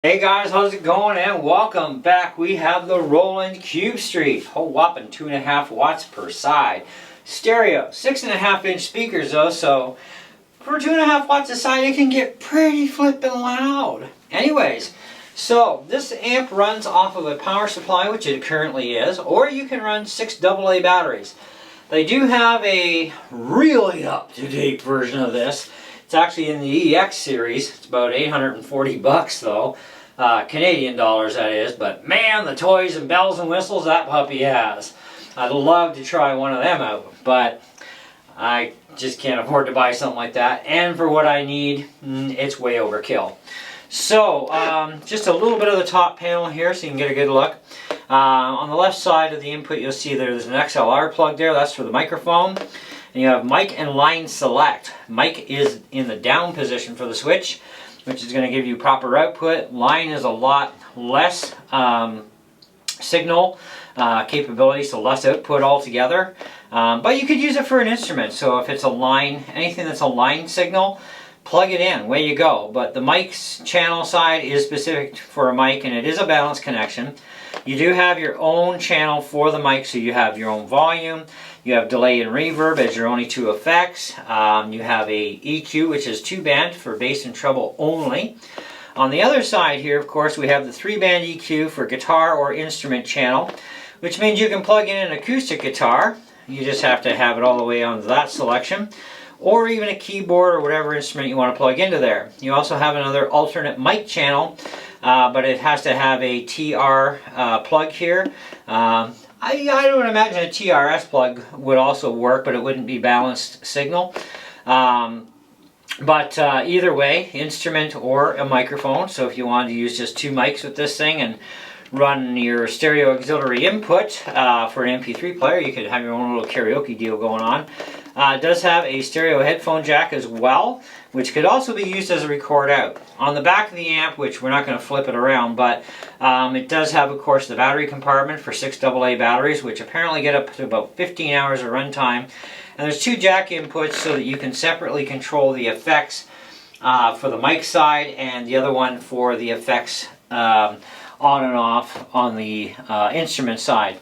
Hey guys, how's it going? And welcome back. We have the Roland Cube Street. Whole whopping 2.5 watts per side. Stereo, 6.5-inch speakers though, so for 2.5 watts a side it can get pretty flippin' loud. Anyways, so this amp runs off of a power supply, which it currently is, or you can run 6 AA batteries. They do have a really up-to-date version of this. It's actually in the EX series. It's about 840 bucks though. Canadian dollars that is, but man, the toys and bells and whistles that puppy has. I'd love to try one of them out, but I just can't afford to buy something like that, and for what I need, it's way overkill. So, just a little bit of the top panel here so you can get a good look. On the left side of the input you'll see there's an XLR plug there, that's for the microphone. And you have mic and line select. Mic is in the down position for the switch, which is going to give you proper output. Line is a lot less signal capability, so less output altogether. But you could use it for an instrument, so if it's a line, anything that's a line signal, plug it in, away you go. But the mic's channel side is specific for a mic, and it is a balanced connection. You do have your own channel for the mic, so you have your own volume. You have delay and reverb as your only two effects. You have a EQ, which is 2-band for bass and treble only. On the other side here, of course, we have the 3-band EQ for guitar or instrument channel, which means you can plug in an acoustic guitar. You just have to have it all the way onto that selection, or even a keyboard or whatever instrument you want to plug into there. You also have another alternate mic channel, but it has to have a TR plug here. I would imagine a TRS plug would also work, but it wouldn't be balanced signal. Either way, instrument or a microphone. So if you wanted to use just 2 mics with this thing and run your stereo auxiliary input for an MP3 player, you could have your own little karaoke deal going on. It does have a stereo headphone jack as well, which could also be used as a record out. On the back of the amp, which we're not going to flip it around, but it does have, of course, the battery compartment for 6 AA batteries, which apparently get up to about 15 hours of runtime. And there's 2 jack inputs so that you can separately control the effects for the mic side, and the other one for the effects on and off on the instrument side.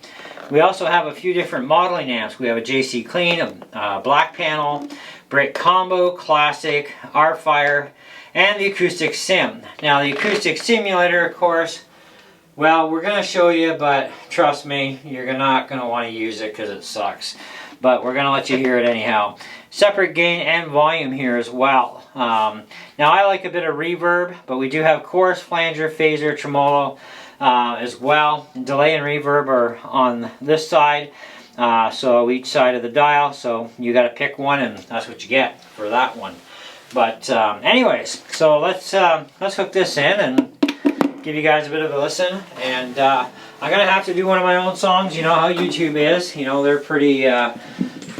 We also have a few different modeling amps. We have a JC Clean, a black panel, Brick Combo, Classic, R-Fire, and the Acoustic Sim. Now the Acoustic Simulator, of course, well, we're going to show you, but trust me, you're not going to want to use it because it sucks. But we're going to let you hear it anyhow. Separate gain and volume here as well. Now I like a bit of reverb, but we do have chorus, flanger, phaser, tremolo as well. Delay and reverb are on this side, so each side of the dial, so you got to pick one and that's what you get for that one. But anyways, so let's hook this in and give you guys a bit of a listen. And I'm gonna have to do one of my own songs. You know how YouTube is, you know, they're pretty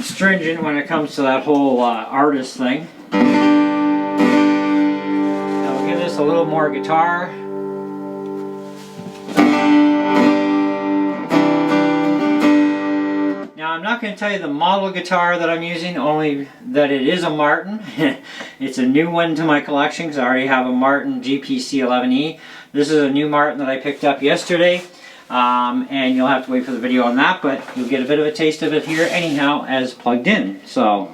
stringent when it comes to that whole artist thing. Now we'll give this a little more guitar. Now I'm not going to tell you the model guitar that I'm using, only that it is a Martin. It's a new one to my collection because I already have a Martin GPC11E. This is a new Martin that I picked up yesterday, and you'll have to wait for the video on that, but you'll get a bit of a taste of it here anyhow as plugged in. So.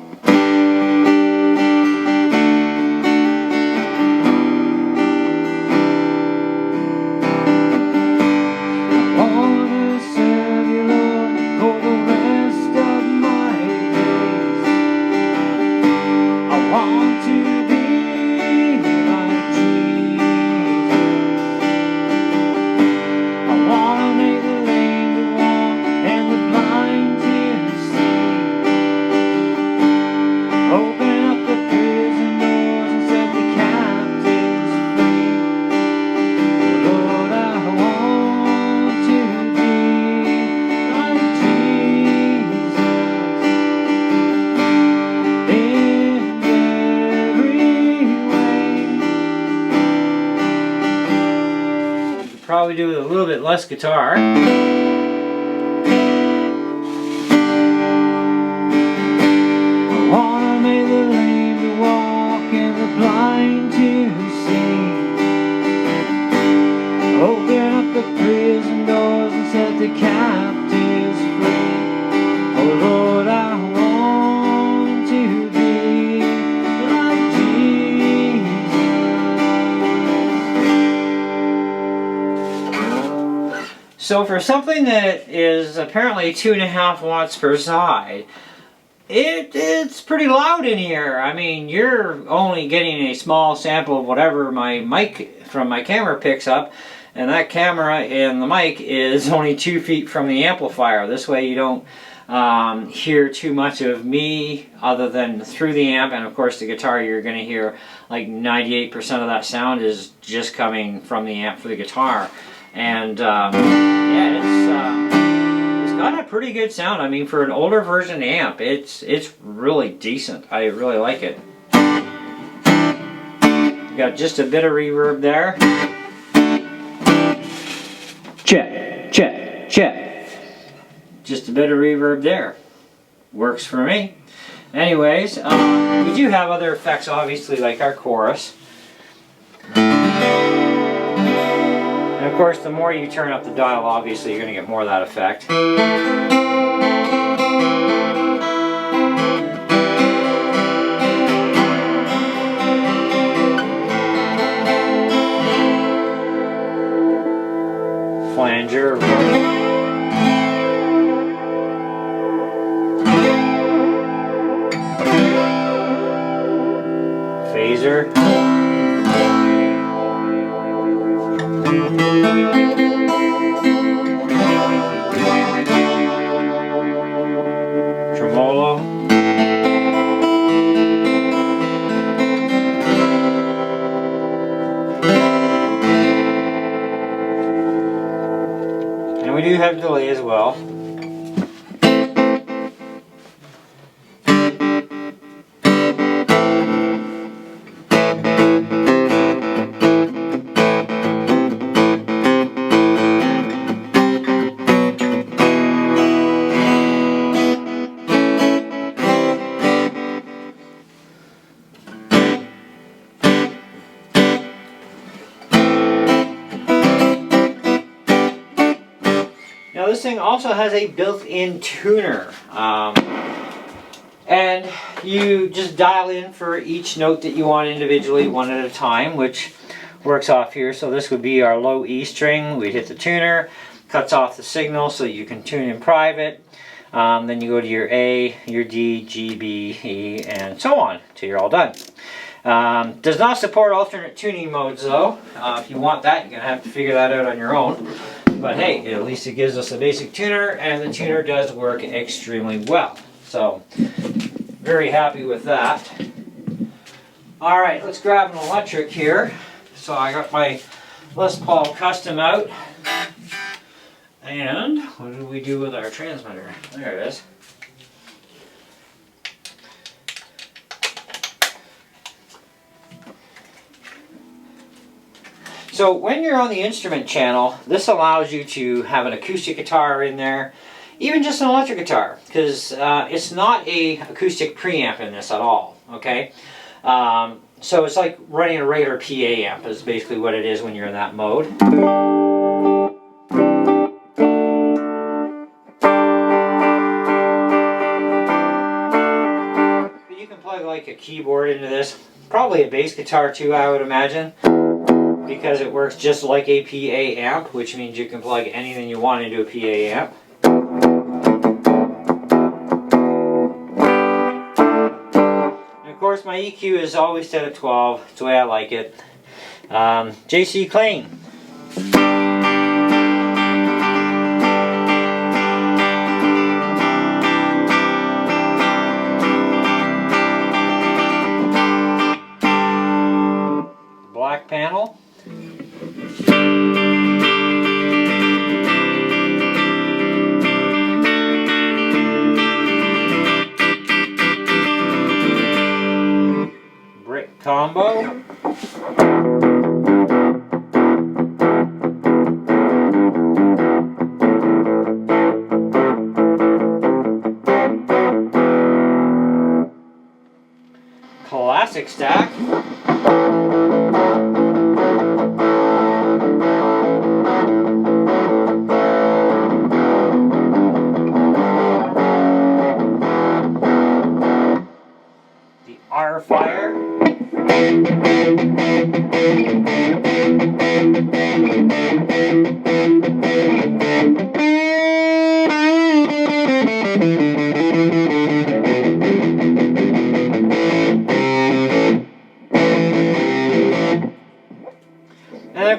Probably do with a little bit less guitar. I wanna make the lame to walk and the blind to see. So for something that is apparently 2.5 watts per side, it's pretty loud in here. I mean, you're only getting a small sample of whatever my mic from my camera picks up, and that camera and the mic is only 2 feet from the amplifier. This way you don't hear too much of me other than through the amp, and of course the guitar, you're going to hear like 98% of that sound is just coming from the amp for the guitar. And yeah, it's got a pretty good sound. I mean, for an older version amp, it's really decent. I really like it. Got just a bit of reverb there. Check, check, check. Just a bit of reverb there. Works for me. Anyways, we do have other effects, obviously, like our chorus. And of course, the more you turn up the dial, obviously, you're going to get more of that effect. Flanger. Phaser. Tremolo. And we do have delay as well. Now this thing also has a built-in tuner, and you just dial in for each note that you want individually, one at a time, which works off here. So this would be our low E string. We'd hit the tuner, cuts off the signal so you can tune in private. Then you go to your A, your D, G, B, E, and so on till you're all done. Does not support alternate tuning modes though. If you want that, you're going to have to figure that out on your own. But hey, at least it gives us a basic tuner, and the tuner does work extremely well. So, very happy with that. Alright, let's grab an electric here. So I got my Les Paul Custom out. And what did we do with our transmitter? There it is. So when you're on the instrument channel, this allows you to have an acoustic guitar in there, even just an electric guitar, because it's not a acoustic preamp in this at all, okay? So it's like running a regular PA amp is basically what it is when you're in that mode. But you can plug like a keyboard into this, probably a bass guitar too, I would imagine. Because it works just like a PA amp, which means you can plug anything you want into a PA amp. And of course my EQ is always set at 12, it's the way I like it. JC Clean. Black panel. Brick combo. Classic stack. R fire.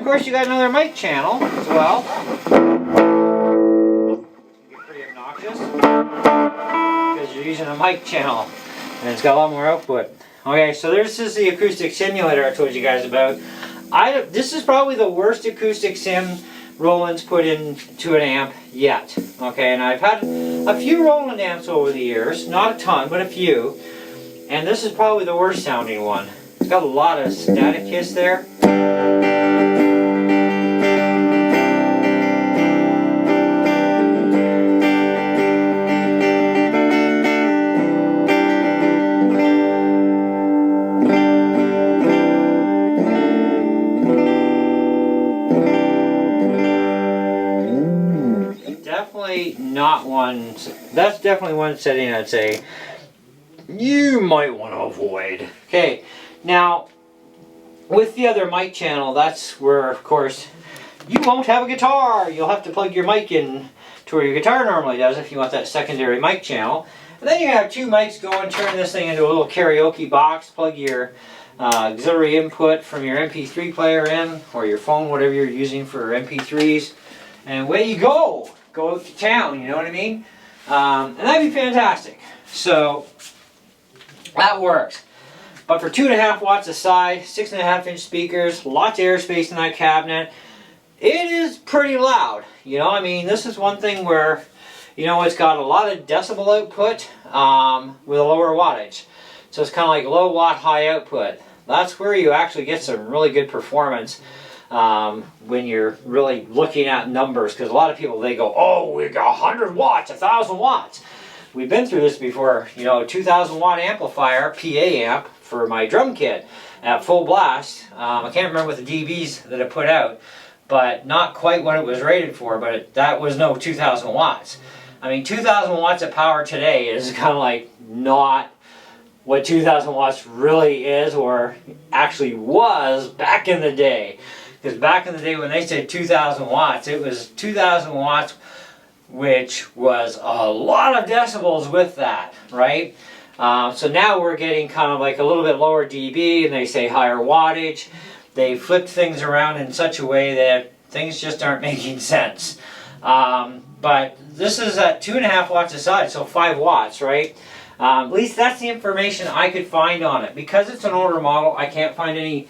course you got another mic channel as well. Get pretty obnoxious because you're using a mic channel and it's got a lot more output. Okay, so this is the acoustic simulator I told you guys about. This is probably the worst acoustic sim Roland's put into an amp yet. Okay, and I've had a few Roland amps over the years, not a ton, but a few. And this is probably the worst sounding one. It's got a lot of static hiss there. Definitely not one. That's definitely one setting I'd say you might want to avoid. Okay, now with the other mic channel, that's where, of course, you won't have a guitar. You'll have to plug your mic in to where your guitar normally does if you want that secondary mic channel. And then you have two mics going, turn this thing into a little karaoke box, plug your auxiliary input from your MP3 player in, or your phone, whatever you're using for MP3s, and away you go. Go to town, you know what I mean? And that'd be fantastic. So that works. But for 2.5 watts a side, 6.5-inch speakers, lots of airspace in that cabinet, it is pretty loud. You know, I mean, this is one thing where, you know, it's got a lot of decibel output with a lower wattage. So it's kind of like low watt, high output. That's where you actually get some really good performance when you're really looking at numbers, because a lot of people, they go, oh, we got 100 watts, 1,000 watts. We've been through this before, you know, 2,000 watt amplifier, PA amp for my drum kit at full blast. I can't remember what the dBs that it put out, but not quite what it was rated for, but that was no 2,000 watts. I mean, 2,000 watts of power today is kind of like not what 2,000 watts really is, or actually was back in the day. Because back in the day when they said 2,000 watts, it was 2,000 watts, which was a lot of decibels with that, right? So now we're getting kind of like a little bit lower dB, and they say higher wattage. They flipped things around in such a way that things just aren't making sense. But this is at 2.5 watts a side, so 5 watts, right? At least that's the information I could find on it. Because it's an older model, I can't find any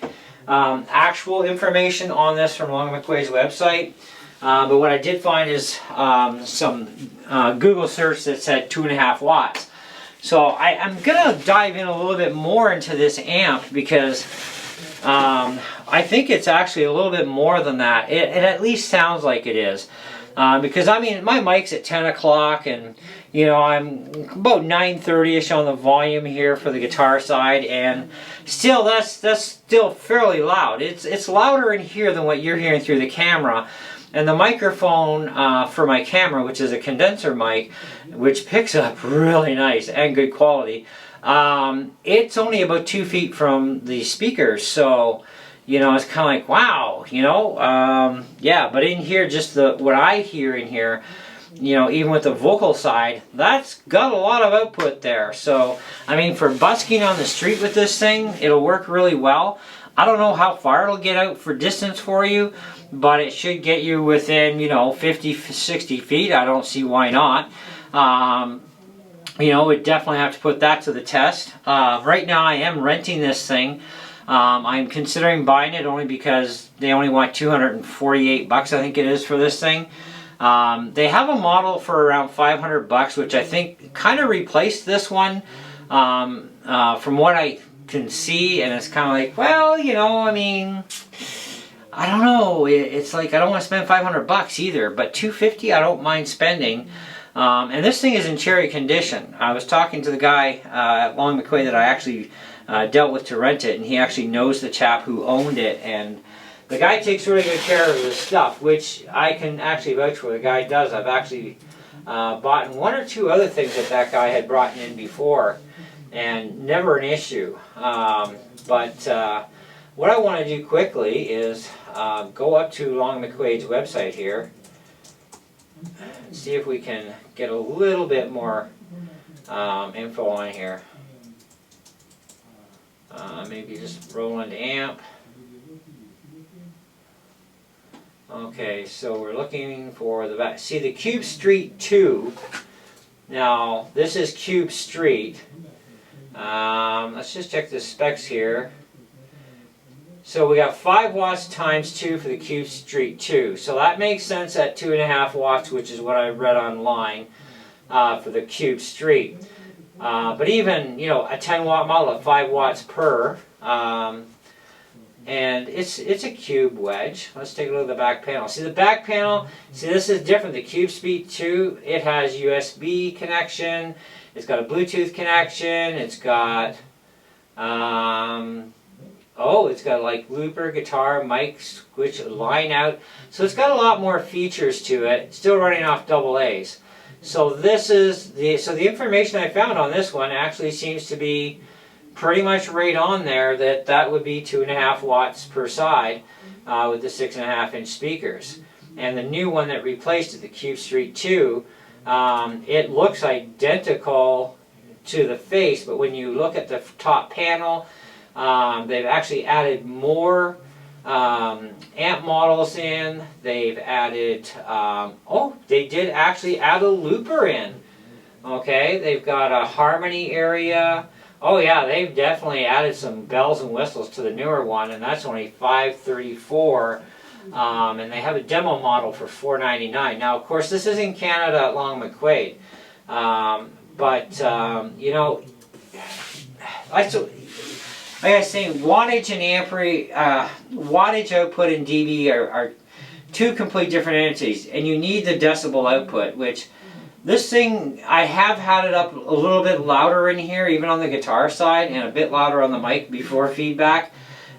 actual information on this from Long McQuaid's website. But what I did find is some Google search that said 2.5 watts. So I'm going to dive in a little bit more into this amp, because I think it's actually a little bit more than that. It at least sounds like it is. Because I mean, my mic's at 10 o'clock, and you know, I'm about 9:30ish on the volume here for the guitar side, and still that's still fairly loud. It's louder in here than what you're hearing through the camera. And the microphone for my camera, which is a condenser mic, which picks up really nice and good quality, it's only about 2 feet from the speakers, so you know, it's kind of like, wow, you know, yeah, but in here, just what I hear in here, you know, even with the vocal side, that's got a lot of output there. So, I mean, for busking on the street with this thing, it'll work really well. I don't know how far it'll get out for distance for you, but it should get you within, you know, 50, 60 feet. I don't see why not. You know, we definitely have to put that to the test. Right now, I am renting this thing. I'm considering buying it only because they only want 248 bucks, I think it is, for this thing. They have a model for around 500 bucks, which I think kind of replaced this one from what I can see, and it's kind of like, well, you know, I mean, I don't know, it's like I don't want to spend 500 bucks either, but 250 I don't mind spending. And this thing is in cherry condition. I was talking to the guy at Long McQuaid that I actually dealt with to rent it, and he actually knows the chap who owned it, and the guy takes really good care of his stuff, which I can actually vouch for. The guy does. I've actually bought 1 or 2 other things that guy had brought in before, and never an issue. But what I want to do quickly is go up to Long McQuaid's website here and see if we can get a little bit more info on here. Maybe just Roland amp. Okay, so we're looking for the back. See the Cube Street 2. Now, this is Cube Street. Let's just check the specs here. So we got 5 watts times 2 for the Cube Street 2. So that makes sense at 2.5 watts, which is what I read online for the Cube Street. But even, you know, a 10 watt model at 5 watts per, and it's a cube wedge. Let's take a look at the back panel. See the back panel, see this is different. The Cube Street 2, it has USB connection, it's got a Bluetooth connection, it's got, it's got like looper, guitar, mic, switch, line out. So it's got a lot more features to it. It's still running off AA's. So this is the information I found on this one actually seems to be pretty much right on there, that would be 2.5 watts per side with the 6.5 inch speakers. And the new one that replaced it, the Cube Street 2, it looks identical to the face, but when you look at the top panel, they've actually added more amp models in. They've added, they did actually add a looper in. Okay, they've got a harmony area. Oh yeah, they've definitely added some bells and whistles to the newer one, and that's only $534. And they have a demo model for $499. Now, of course, this is in Canada at Long McQuaid. You know, like I was saying, wattage and wattage output and dB are two complete different entities, and you need the decibel output, which this thing, I have had it up a little bit louder in here, even on the guitar side, and a bit louder on the mic before feedback.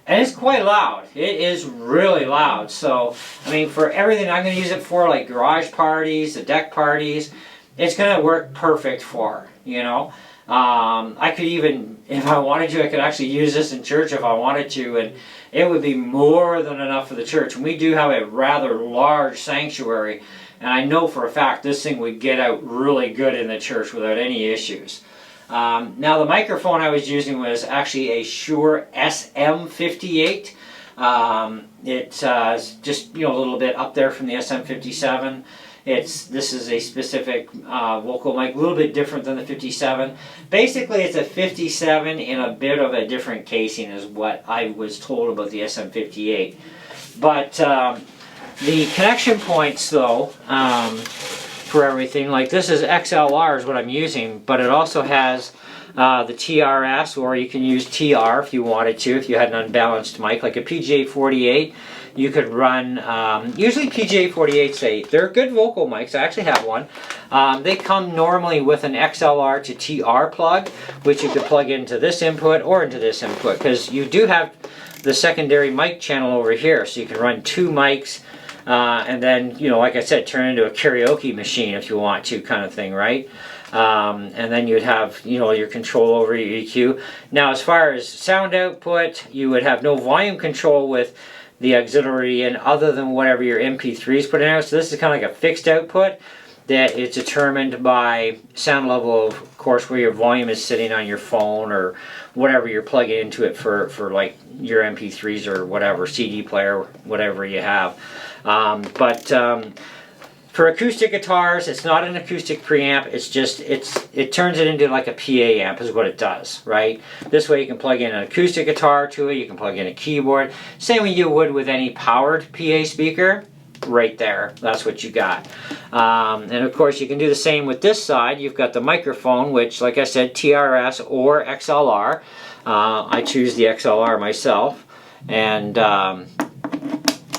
And it's quite loud. It is really loud. So, I mean, for everything I'm going to use it for, like garage parties, the deck parties, it's going to work perfect for, you know. I could even, if I wanted to, I could actually use this in church if I wanted to, and it would be more than enough for the church. And we do have a rather large sanctuary, and I know for a fact this thing would get out really good in the church without any issues. Now the microphone I was using was actually a Shure SM58. It's just, you know, a little bit up there from the SM57. This is a specific vocal mic, a little bit different than the 57. Basically, it's a 57 in a bit of a different casing is what I was told about the SM58. But the connection points, though, for everything, like this is XLR is what I'm using, but it also has the TRS, or you can use TR if you wanted to, if you had an unbalanced mic, like a PGA-48. You could run, usually PGA-48s, they're good vocal mics. I actually have one. They come normally with an XLR to TR plug, which you could plug into this input or into this input, because you do have the secondary mic channel over here, so you can run 2 mics, and then, you know, like I said, turn into a karaoke machine if you want to, kind of thing, right? And then you'd have, you know, your control over your EQ. Now, as far as sound output, you would have no volume control with the auxiliary in other than whatever your MP3 is putting out. So this is kind of like a fixed output that is determined by sound level, of course, where your volume is sitting on your phone or whatever you're plugging into it for like your MP3s or whatever, CD player, whatever you have. For acoustic guitars, it's not an acoustic preamp. It's just, it turns it into like a PA amp is what it does, right? This way you can plug in an acoustic guitar to it. You can plug in a keyboard. Same way you would with any powered PA speaker. Right there, that's what you got. And of course you can do the same with this side. You've got the microphone, which, like I said, TRS or XLR. I choose the XLR myself. And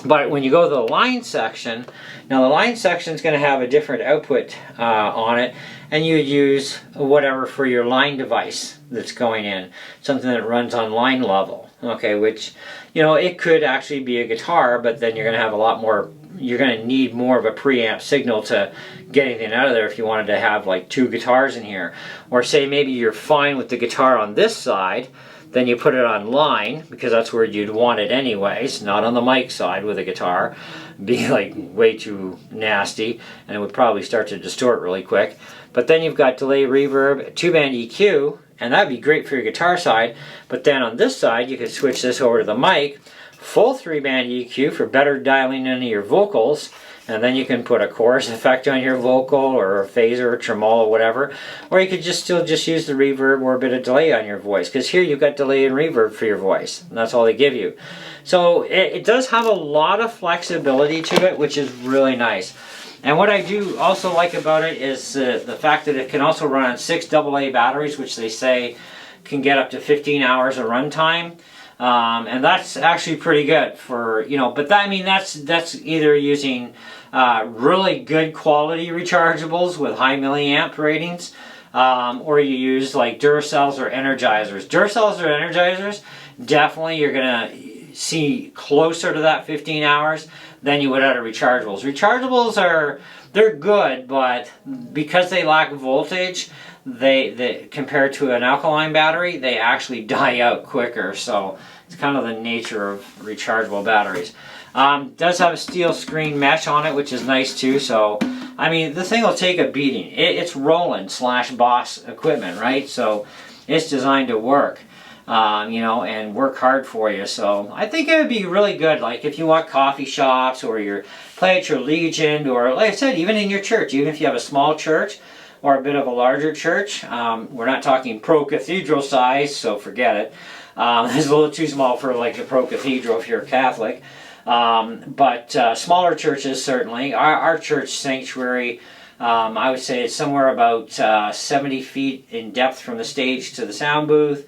but when you go to the line section, now the line section is going to have a different output on it, and you use whatever for your line device that's going in, something that runs on line level, okay, which, you know, it could actually be a guitar, but then you're going to have a lot more, you're going to need more of a preamp signal to get anything out of there if you wanted to have like 2 guitars in here. Or say maybe you're fine with the guitar on this side, then you put it on line, because that's where you'd want it anyways, not on the mic side with a guitar. Be like way too nasty, and it would probably start to distort really quick. But then you've got delay, reverb, 2-band EQ, and that'd be great for your guitar side. But then on this side, you could switch this over to the mic. full 3-band EQ for better dialing into your vocals. And then you can put a chorus effect on your vocal, or a phaser, or tremolo, whatever. Or you could still use the reverb or a bit of delay on your voice. Because here you've got delay and reverb for your voice. And that's all they give you. So it does have a lot of flexibility to it, which is really nice. And what I do also like about it is the fact that it can also run on 6 AA batteries, which they say can get up to 15 hours of runtime. And that's actually pretty good for, but that, I mean, that's either using really good quality rechargeables with high milliamp ratings, or you use like Duracells or Energizers. Duracells or Energizers, definitely you're going to see closer to that 15 hours than you would out of rechargeables. Rechargeables they're good, but because they lack voltage, they compared to an alkaline battery, they actually die out quicker. So it's kind of the nature of rechargeable batteries. Does have a steel screen mesh on it, which is nice too. So I mean, the thing will take a beating. It's Roland / Boss equipment, right? So it's designed to work. And work hard for you. So I think it would be really good, like if you want coffee shops, or you play at your Legion, or like I said, even in your church, even if you have a small church or a bit of a larger church. We're not talking pro cathedral size, so forget it. It's a little too small for like a pro cathedral if you're a Catholic. But smaller churches, certainly. Our church sanctuary, I would say it's somewhere about 70 feet in depth from the stage to the sound booth.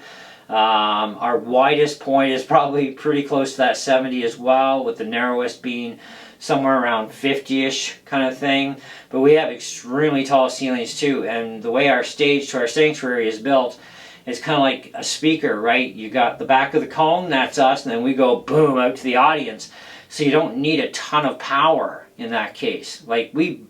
Our widest point is probably pretty close to that 70 as well, with the narrowest being somewhere around 50-ish kind of thing. But we have extremely tall ceilings too, and the way our stage to our sanctuary is built, it's kind of like a speaker, right? You got the back of the cone, that's us, and then we go boom out to the audience. So you don't need a ton of power in that case. Like we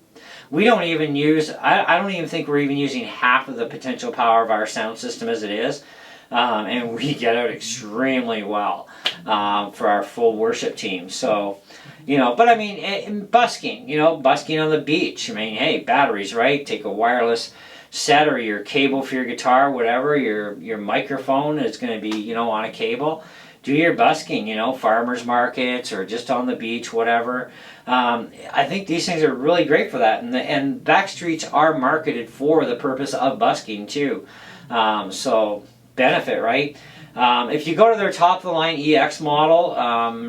don't even use, I don't even think we're even using half of the potential power of our sound system as it is. And we get out extremely well for our full worship team. So, but I mean, busking, busking on the beach. I mean, hey, batteries, right? Take a wireless set or your cable for your guitar, whatever. Your microphone is going to be, on a cable. Do your busking, farmers markets or just on the beach, whatever. I think these things are really great for that. And backstreets are marketed for the purpose of busking too. So benefit, right? If you go to their top of the line EX model,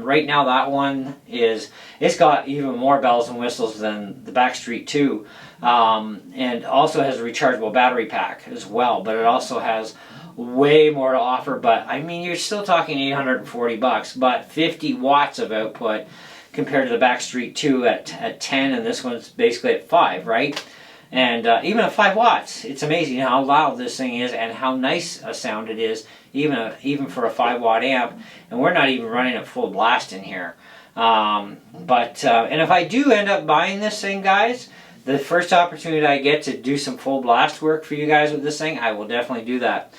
right now that one it's got even more bells and whistles than the Backstreet 2, and also has a rechargeable battery pack as well, but it also has way more to offer. But I mean, you're still talking $840, but 50 watts of output compared to the Backstreet 2 at 10, and this one's basically at 5, right? And even at 5 watts, it's amazing how loud this thing is and how nice a sound it is, even for a 5-watt amp. And we're not even running at full blast in here. And if I do end up buying this thing, guys, the first opportunity I get to do some full blast work for you guys with this thing, I will definitely do that.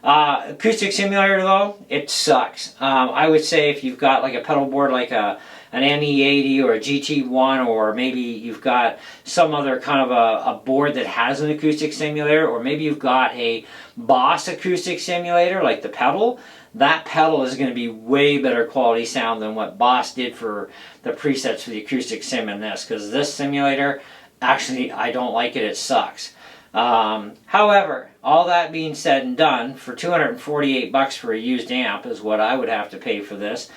Acoustic simulator, though, it sucks. I would say if you've got like a pedal board like an ME80 or a GT1, or maybe you've got some other kind of a board that has an acoustic simulator, or maybe you've got a Boss acoustic simulator like the pedal, that pedal is going to be way better quality sound than what Boss did for the presets for the acoustic sim in this, because this simulator, actually, I don't like it, it sucks. However, all that being said and done, for $248 for a used amp is what I would have to pay for this.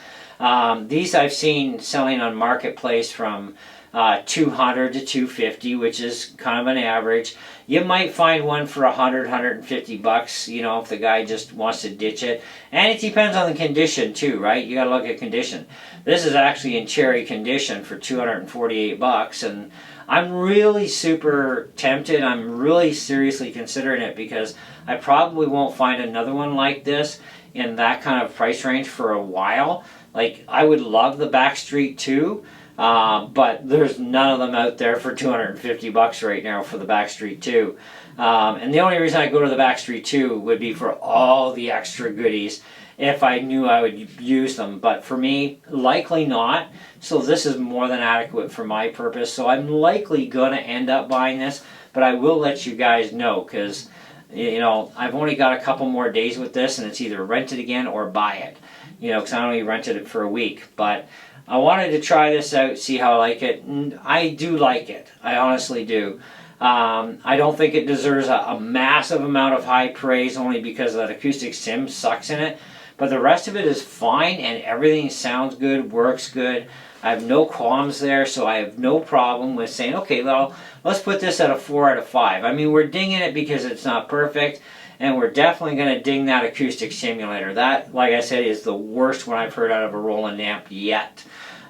These I've seen selling on Marketplace from $200 to $250, which is kind of an average. You might find one for $100, $150, if the guy just wants to ditch it. And it depends on the condition too, right? You got to look at condition. This is actually in cherry condition for $248, and I'm really super tempted. I'm really seriously considering it, because I probably won't find another one like this in that kind of price range for a while. Like, I would love the Backstreet 2, but there's none of them out there for $250 right now for the Backstreet 2. And the only reason I go to the Backstreet 2 would be for all the extra goodies if I knew I would use them. But for me, likely not. So this is more than adequate for my purpose. So I'm likely going to end up buying this, but I will let you guys know, because You know, I've only got a couple more days with this, and it's either rent it again or buy it. You know, because I only rented it for a week. But I wanted to try this out, see how I like it. And I do like it. I honestly do. I don't think it deserves a massive amount of high praise, only because that acoustic sim sucks in it. But the rest of it is fine, and everything sounds good, works good. I have no qualms there, so I have no problem with saying, okay, well, let's put this at a 4 out of 5. I mean, we're dinging it because it's not perfect, and we're definitely going to ding that acoustic simulator. That, like I said, is the worst one I've heard out of a Roland amp yet.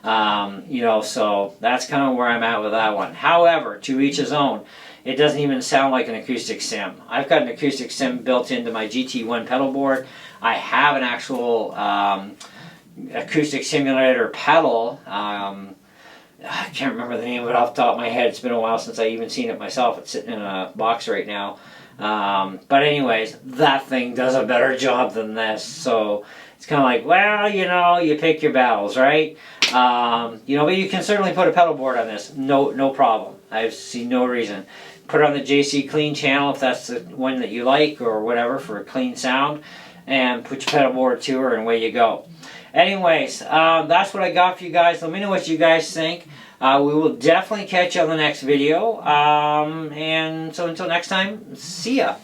You know, so that's kind of where I'm at with that one. However, to each his own. It doesn't even sound like an acoustic sim. I've got an acoustic sim built into my GT1 pedal board. I have an actual acoustic simulator pedal. I can't remember the name of it off the top of my head. It's been a while since I even seen it myself. It's sitting in a box right now. But anyways, that thing does a better job than this. So it's kind of like, well, you know, you pick your battles, right? You know, but you can certainly put a pedal board on this. No problem. I see no reason. Put it on the JC Clean channel if that's the one that you like or whatever for a clean sound. And put your pedal board to her and away you go. Anyways, that's what I got for you guys. Let me know what you guys think. We will definitely catch you on the next video. And so until next time, see ya.